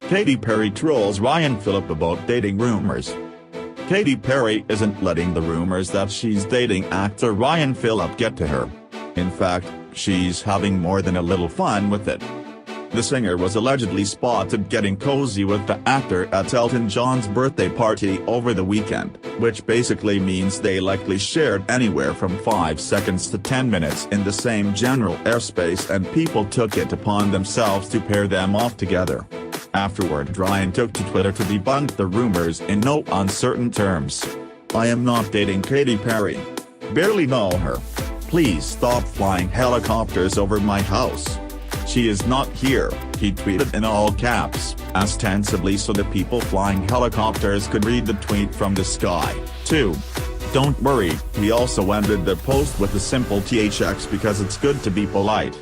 Katy Perry trolls Ryan Phillippe about dating rumors. Katy Perry isn't letting the rumors that she's dating actor Ryan Phillippe get to her. In fact, she's having more than a little fun with it. The singer was allegedly spotted getting cozy with the actor at Elton John's birthday party over the weekend, which basically means they likely shared anywhere from 5 seconds to 10 minutes in the same general airspace, and people took it upon themselves to pair them off together. Afterward, Ryan took to Twitter to debunk the rumors in no uncertain terms. "I am not dating Katy Perry. Barely know her. Please stop flying helicopters over my house. She is not here," he tweeted in all caps, ostensibly so the people flying helicopters could read the tweet from the sky, too. "Don't worry," he also ended the post with a simple "THX because it's good to be polite."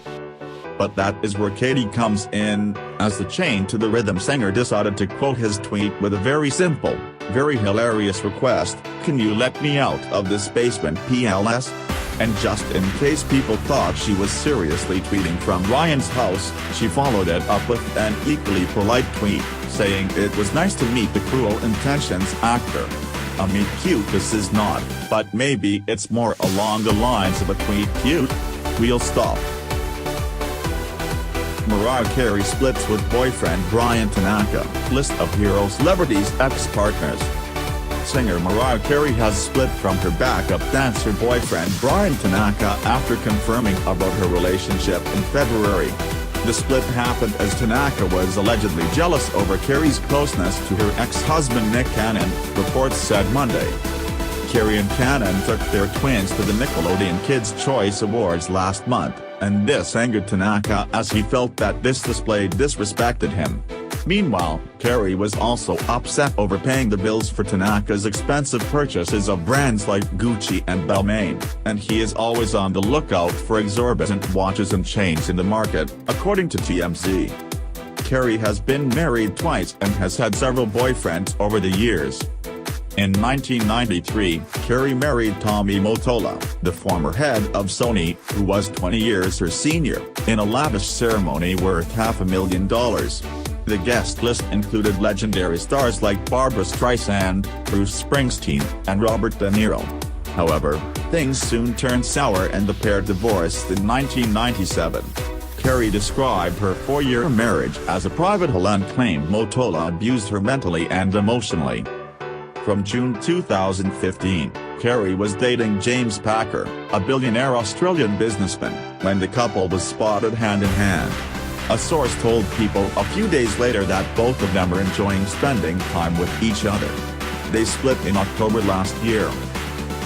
But that is where Katy comes in, as the chain to the rhythm singer decided to quote his tweet with a very simple, very hilarious request: "Can you let me out of this basement PLS?" And just in case people thought she was seriously tweeting from Ryan's house, she followed it up with an equally polite tweet, saying it was nice to meet the Cruel Intentions actor. I mean, cute this is not, but maybe it's more along the lines of a tweet cute. We'll stop. Mariah Carey splits with boyfriend Bryan Tanaka, list of hero celebrities' ex-partners. Singer Mariah Carey has split from her backup dancer boyfriend Bryan Tanaka after confirming about her relationship in February. The split happened as Tanaka was allegedly jealous over Carey's closeness to her ex-husband Nick Cannon, reports said Monday. Carey and Cannon took their twins to the Nickelodeon Kids' Choice Awards last month, and this angered Tanaka as he felt that this display disrespected him. Meanwhile, Carey was also upset over paying the bills for Tanaka's expensive purchases of brands like Gucci and Balmain, and he is always on the lookout for exorbitant watches and chains in the market, according to TMZ. Carey has been married twice and has had several boyfriends over the years. In 1993, Carey married Tommy Mottola, the former head of Sony, who was 20 years her senior, in a lavish ceremony worth $500,000. The guest list included legendary stars like Barbra Streisand, Bruce Springsteen, and Robert De Niro. However, things soon turned sour and the pair divorced in 1997. Carey described her 4-year marriage as a private hell and claimed Mottola abused her mentally and emotionally. From June 2015, Carey was dating James Packer, a billionaire Australian businessman, when the couple was spotted hand-in-hand. A source told People a few days later that both of them were enjoying spending time with each other. They split in October last year.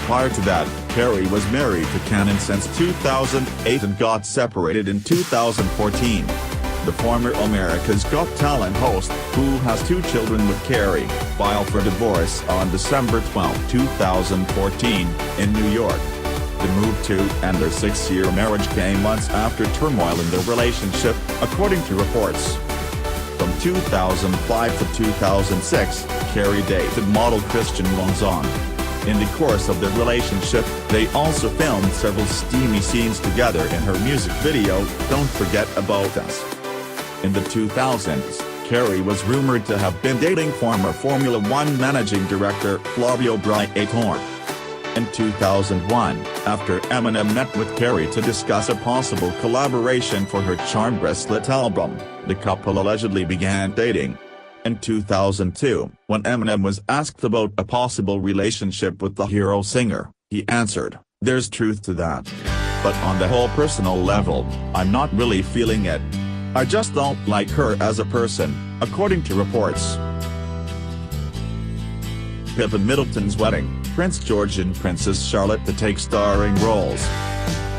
Prior to that, Carey was married to Cannon since 2008 and got separated in 2014. The former America's Got Talent host, who has 2 children with Carey, filed for divorce on December 12, 2014, in New York. The move to end their 6-year marriage came months after turmoil in their relationship, according to reports. From 2005 to 2006, Carey dated model Christian Lonzon. In the course of their relationship, they also filmed several steamy scenes together in her music video, Don't Forget About Us. In the 2000s, Carey was rumored to have been dating former Formula One managing director Flavio Briatore. In 2001, after Eminem met with Carey to discuss a possible collaboration for her Charm Bracelet album, the couple allegedly began dating. In 2002, when Eminem was asked about a possible relationship with the hero singer, he answered, "There's truth to that. But on the whole personal level, I'm not really feeling it. I just don't like her as a person," according to reports. Pippa Middleton's wedding, Prince George and Princess Charlotte to take starring roles.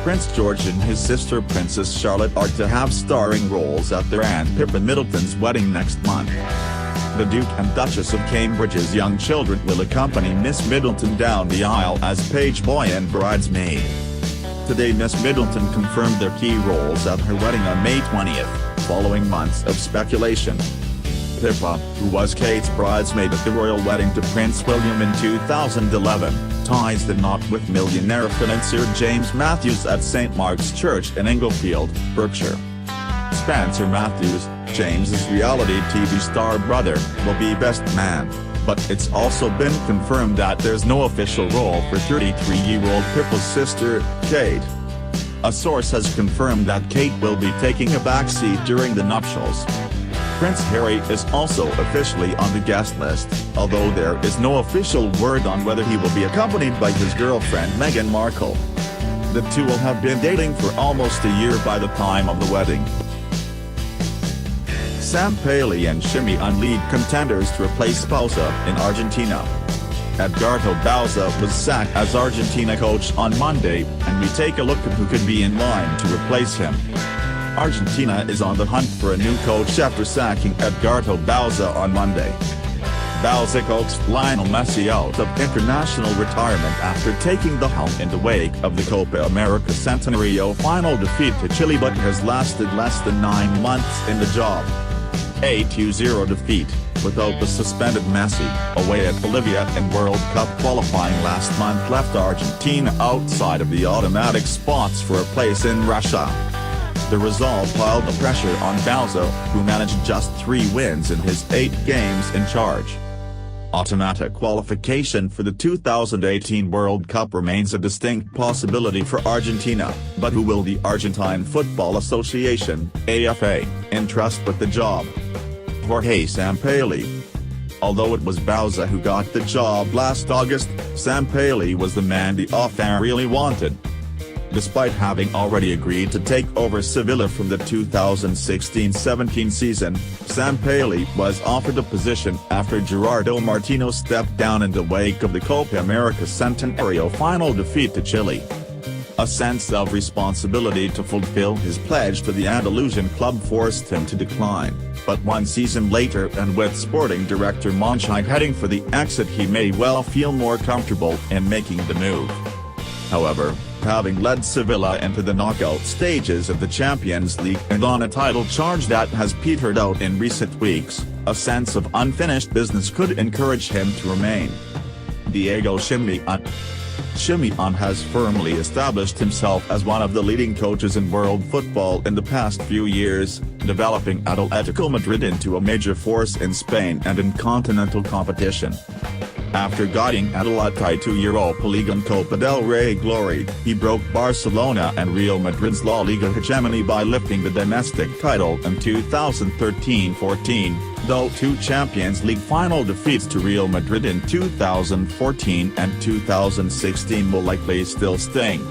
Prince George and his sister Princess Charlotte are to have starring roles at their Aunt Pippa Middleton's wedding next month. The Duke and Duchess of Cambridge's young children will accompany Miss Middleton down the aisle as page boy and bridesmaid. Today Miss Middleton confirmed their key roles at her wedding on May 20th, following months of speculation. Pippa, who was Kate's bridesmaid at the royal wedding to Prince William in 2011, ties the knot with millionaire financier James Matthews at St. Mark's Church in Inglefield, Berkshire. Spencer Matthews, James's reality TV star brother, will be best man, but it's also been confirmed that there's no official role for 33-year-old Pippa's sister, Kate. A source has confirmed that Kate will be taking a backseat during the nuptials. Prince Harry is also officially on the guest list, although there is no official word on whether he will be accompanied by his girlfriend Meghan Markle. The two will have been dating for almost a year by the time of the wedding. Sam Paley and Shimmy on lead contenders to replace Bauza in Argentina. Edgardo Bauza was sacked as Argentina coach on Monday, and we take a look at who could be in line to replace him. Argentina is on the hunt for a new coach after sacking Edgardo Bauza on Monday. Bauza coached Lionel Messi out of international retirement after taking the helm in the wake of the Copa America Centenario final defeat to Chile, but has lasted less than 9 months in the job. A 2-0 defeat, without the suspended Messi, away at Bolivia in World Cup qualifying last month left Argentina outside of the automatic spots for a place in Russia. The result piled the pressure on Bauza, who managed just 3 wins in his 8 games in charge. Automatic qualification for the 2018 World Cup remains a distinct possibility for Argentina, but who will the Argentine Football Association, AFA, entrust with the job? Jorge Sampaoli. Although it was Bauza who got the job last August, Sampaoli was the man the AFA really wanted. Despite having already agreed to take over Sevilla from the 2016-17 season, Sampaoli was offered a position after Gerardo Martino stepped down in the wake of the Copa America Centenario final defeat to Chile. A sense of responsibility to fulfill his pledge to the Andalusian club forced him to decline, but 1 season later and with sporting director Monchi heading for the exit, he may well feel more comfortable in making the move. However, having led Sevilla into the knockout stages of the Champions League and on a title charge that has petered out in recent weeks, a sense of unfinished business could encourage him to remain. Diego Simeone has firmly established himself as one of the leading coaches in world football in the past few years, developing Atletico Madrid into a major force in Spain and in continental competition. After guiding Atalanta to Europa League and Copa del Rey glory, he broke Barcelona and Real Madrid's La Liga hegemony by lifting the domestic title in 2013-14, though 2 Champions League final defeats to Real Madrid in 2014 and 2016 will likely still sting.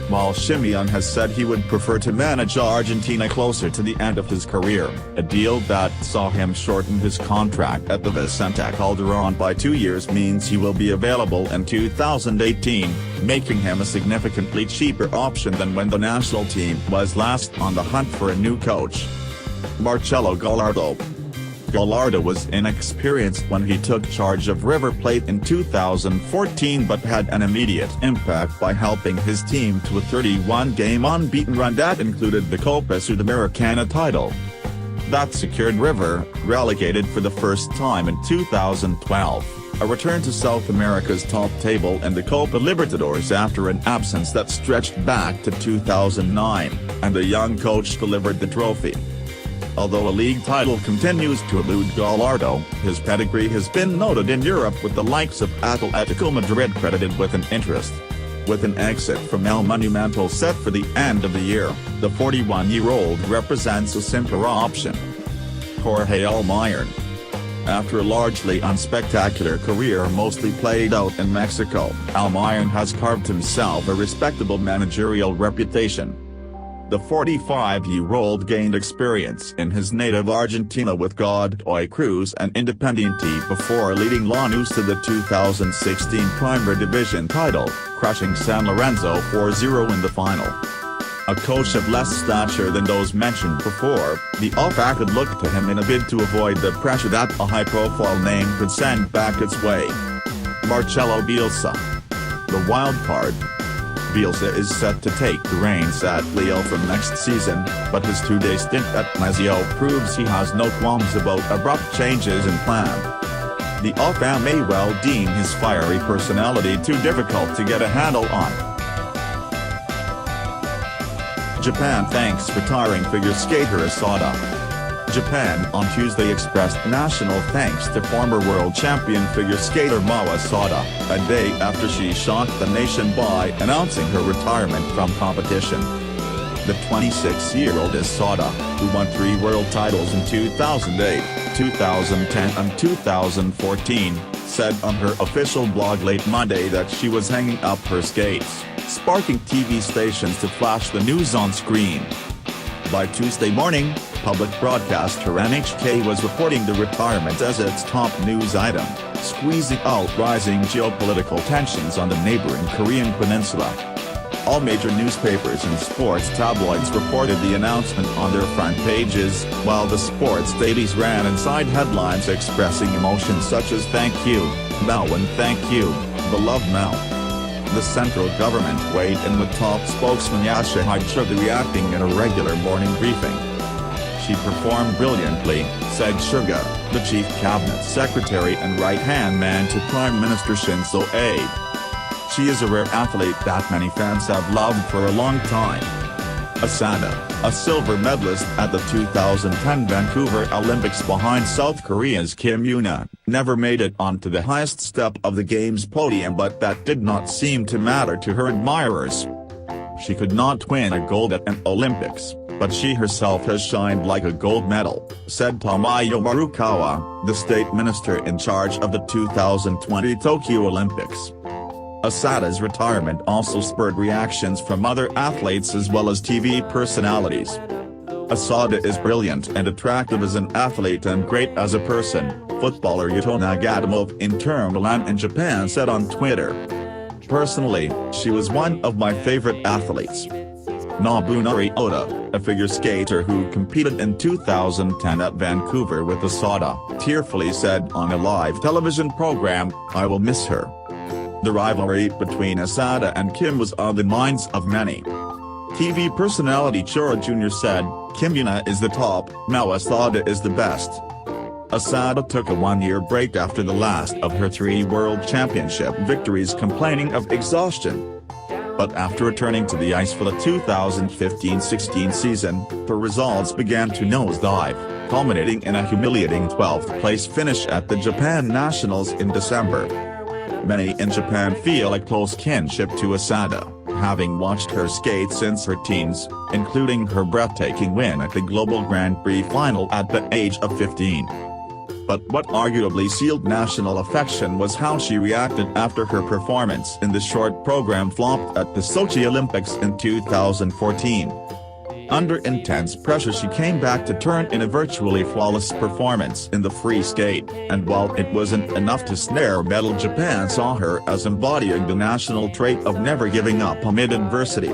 While Simeone has said he would prefer to manage Argentina closer to the end of his career, a deal that saw him shorten his contract at the Vicente Calderón by 2 years means he will be available in 2018, making him a significantly cheaper option than when the national team was last on the hunt for a new coach. Marcelo Gallardo. Gallardo was inexperienced when he took charge of River Plate in 2014 but had an immediate impact by helping his team to a 31-game unbeaten run that included the Copa Sudamericana title. That secured River, relegated for the first time in 2012, a return to South America's top table and the Copa Libertadores after an absence that stretched back to 2009, and the young coach delivered the trophy. Although a league title continues to elude Gallardo, his pedigree has been noted in Europe with the likes of Atletico Madrid credited with an interest. With an exit from El Monumental set for the end of the year, the 41-year-old represents a simpler option. Jorge Almiron. After a largely unspectacular career mostly played out in Mexico, Almiron has carved himself a respectable managerial reputation. The 45-year-old gained experience in his native Argentina with Godoy Cruz and Independiente before leading Lanús to the 2016 Primera Division title, crushing San Lorenzo 4-0 in the final. A coach of less stature than those mentioned before, the AFA could look to him in a bid to avoid the pressure that a high-profile name could send back its way. Marcelo Bielsa. The wild card. Bielsa is set to take the reins at Lille from next season, but his 2-day stint at Lazio proves he has no qualms about abrupt changes in plan. The AFA may well deem his fiery personality too difficult to get a handle on. Japan thanks retiring figure skater Asada. Japan on Tuesday expressed national thanks to former world champion figure skater Asada, a day after she shocked the nation by announcing her retirement from competition. The 26-year-old Asada, who won 3 world titles in 2008, 2010 and 2014, said on her official blog late Monday that she was hanging up her skates, sparking TV stations to flash the news on screen. By Tuesday morning, public broadcaster NHK was reporting the retirement as its top news item, squeezing out rising geopolitical tensions on the neighboring Korean peninsula. All major newspapers and sports tabloids reported the announcement on their front pages, while the sports dailies ran inside headlines expressing emotions such as "Thank you, Mao" and "Thank you, beloved Mao." The central government weighed in with top spokesman Yashahide Suga reacting in a regular morning briefing. "She performed brilliantly," said Suga, the chief cabinet secretary and right-hand man to Prime Minister Shinzo Abe. "She is a rare athlete that many fans have loved for a long time." Asada, a silver medalist at the 2010 Vancouver Olympics behind South Korea's Kim Yoon-ah, never made it onto the highest step of the game's podium, but that did not seem to matter to her admirers. "She could not win a gold at an Olympics, but she herself has shined like a gold medal," said Tamayo Marukawa, the state minister in charge of the 2020 Tokyo Olympics. Asada's retirement also spurred reactions from other athletes as well as TV personalities. "Asada is brilliant and attractive as an athlete and great as a person," footballer Yuto Nagatomov in Milan in Japan said on Twitter. "Personally, she was one of my favorite athletes." Nobunari Oda, a figure skater who competed in 2010 at Vancouver with Asada, tearfully said on a live television program, "I will miss her." The rivalry between Asada and Kim was on the minds of many. TV personality Chora Jr. said, "Kim Yoon-ah is the top, Mao Asada is the best." Asada took a 1-year break after the last of her 3 world championship victories, complaining of exhaustion. But after returning to the ice for the 2015-16 season, her results began to nosedive, culminating in a humiliating 12th place finish at the Japan Nationals in December. Many in Japan feel a close kinship to Asada, having watched her skate since her teens, including her breathtaking win at the Global Grand Prix final at the age of 15. But what arguably sealed national affection was how she reacted after her performance in the short program flopped at the Sochi Olympics in 2014. Under intense pressure, she came back to turn in a virtually flawless performance in the free skate, and while it wasn't enough to snare medal, Japan saw her as embodying the national trait of never giving up amid adversity.